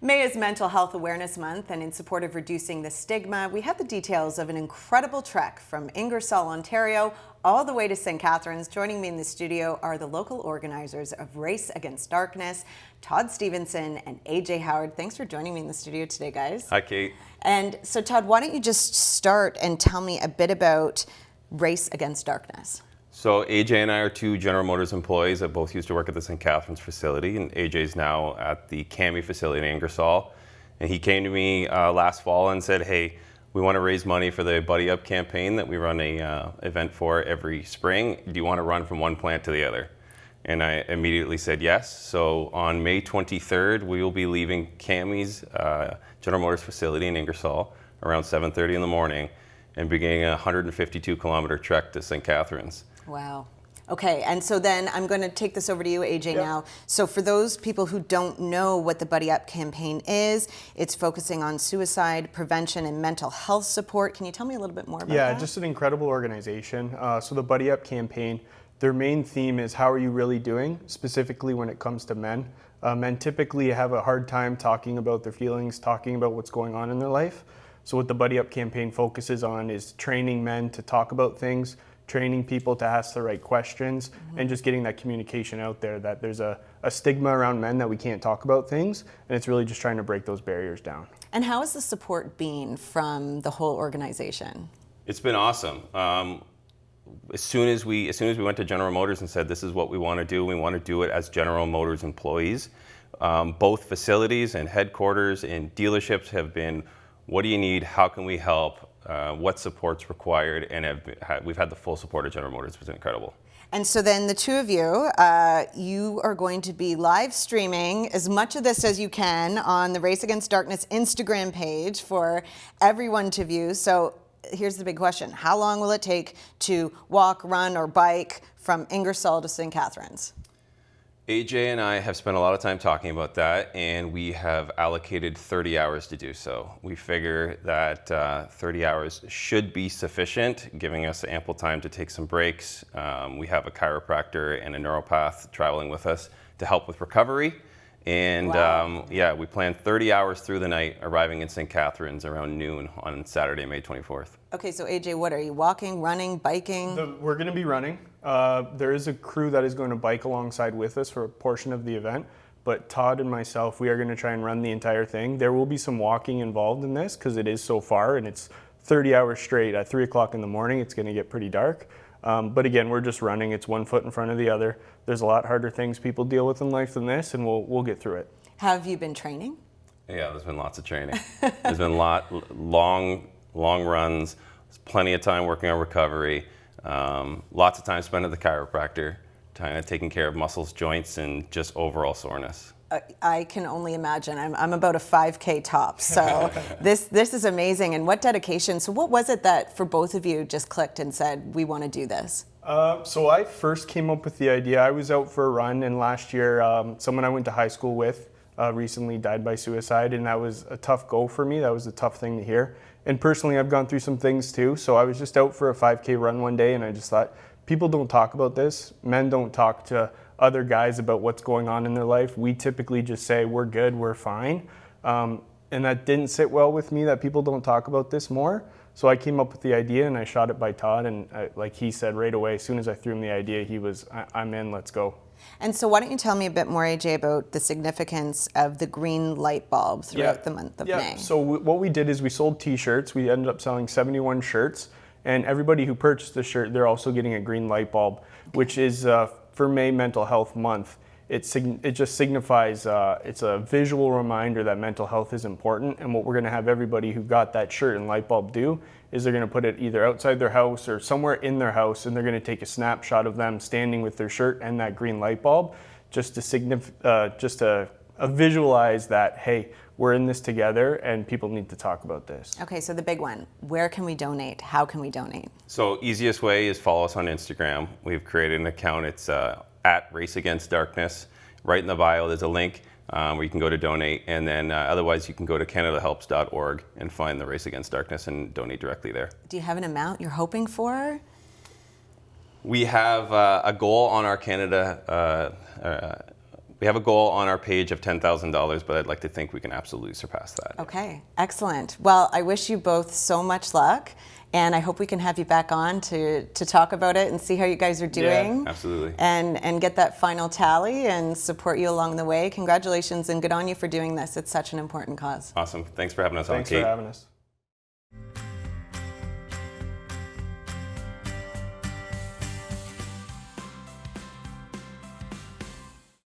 May is Mental Health Awareness Month, and in support of reducing the stigma, we have the details of an incredible trek from Ingersoll, Ontario, all the way to St. Catharines. Joining me in the studio are the local organizers of Race Against Darkness, Todd Stevenson and AJ Howard. Thanks for joining me in the studio today, guys. Hi, Kate. And so, Todd, why don't you just start and tell me a bit about Race Against Darkness? So AJ and I are two General Motors employees that both used to work at the St. Catharines facility, and AJ's now at the CAMI facility in Ingersoll. And he came to me last fall and said, hey, we want to raise money for the Buddy Up campaign that we run a event for every spring. Do you want to run from one plant to the other? And I immediately said yes. So on May 23rd, we will be leaving CAMI's General Motors facility in Ingersoll around 7:30 in the morning and beginning a 152-kilometer trek to St. Catharines. Wow. Okay, and so then I'm going to take this over to you, AJ, now. So for those people who don't know what the Buddy Up campaign is, it's focusing on suicide prevention and mental health support. Can you tell me a little bit more about that? Yeah, just an incredible organization. So the Buddy Up campaign, their main theme is how are you really doing, specifically when it comes to men. Men typically have a hard time talking about their feelings, talking about what's going on in their life. So what the Buddy Up campaign focuses on is training men to talk about things, training people to ask the right questions, and just getting that communication out there that there's a stigma around men that we can't talk about things, and it's really just trying to break those barriers down. And how has the support been from the whole organization? It's been awesome. As soon as we went to General Motors and said this is what we want to do it as General Motors employees. Both facilities and headquarters and dealerships have been, what do you need? How can we help? What support's required? And we've had the full support of General Motors. It's been incredible. And so then the two of you, you are going to be live streaming as much of this as you can on the Race Against Darkness Instagram page for everyone to view. So here's the big question. How long will it take to walk, run, or bike from Ingersoll to St. Catharines? AJ and I have spent a lot of time talking about that, and we have allocated 30 hours to do so. We figure that 30 hours should be sufficient, giving us ample time to take some breaks. We have a chiropractor and a neuropath traveling with us to help with recovery. And wow. We plan 30 hours through the night, arriving in St. Catharines around noon on Saturday, May 24th. Okay, so AJ, what are you, walking, running, biking? We're going to be running. There is a crew that is going to bike alongside with us for a portion of the event, but Todd and myself, we are going to try and run the entire thing. There will be some walking involved in this because it is so far, and it's 30 hours straight. At 3 o'clock in the morning, it's going to get pretty dark. But again, we're just running. It's 1 foot in front of the other. There's a lot harder things people deal with in life than this, and we'll get through it. Have you been training? Yeah, there's been lots of training. There's been long runs. There's plenty of time working on recovery. Lots of time spent at the chiropractor, taking care of muscles, joints, and just overall soreness. I can only imagine. I'm about a 5K top, so this is amazing. And what dedication. So what was it that for both of you just clicked and said, we want to do this? So I first came up with the idea. I was out for a run, and last year someone I went to high school with recently died by suicide, and that was a tough go for me. That was a tough thing to hear. And personally, I've gone through some things too. So I was just out for a 5K run one day, and I just thought, people don't talk about this. Men don't talk to other guys about what's going on in their life. We typically just say, we're good, we're fine. And that didn't sit well with me, that people don't talk about this more. So I came up with the idea, and I shot it by Todd, and like he said right away, as soon as I threw him the idea, he was, I'm in, let's go. And so why don't you tell me a bit more, AJ, about the significance of the green light bulb throughout the month of May? So what we did is we sold t-shirts. We ended up selling 71 shirts, and everybody who purchased the shirt, they're also getting a green light bulb, which is for May Mental Health Month. It just signifies, it's a visual reminder that mental health is important, and what we're going to have everybody who got that shirt and light bulb do is they're going to put it either outside their house or somewhere in their house, and they're going to take a snapshot of them standing with their shirt and that green light bulb, just to visualize that, hey, we're in this together and people need to talk about this. Okay, so the big one, where can we donate? How can we donate? So easiest way is follow us on Instagram. We've created an account. It's at Race Against Darkness. Right in the bio, there's a link where you can go to donate. And then otherwise, you can go to canadahelps.org and find the Race Against Darkness and donate directly there. Do you have an amount you're hoping for? We have a goal on our Canada We have a goal on our page of $10,000, but I'd like to think we can absolutely surpass that. Okay, excellent. Well, I wish you both so much luck, and I hope we can have you back on to talk about it and see how you guys are doing. Yeah, absolutely. And get that final tally and support you along the way. Congratulations and good on you for doing this. It's such an important cause. Awesome. Thanks for having us on, Kate. Thanks for having us.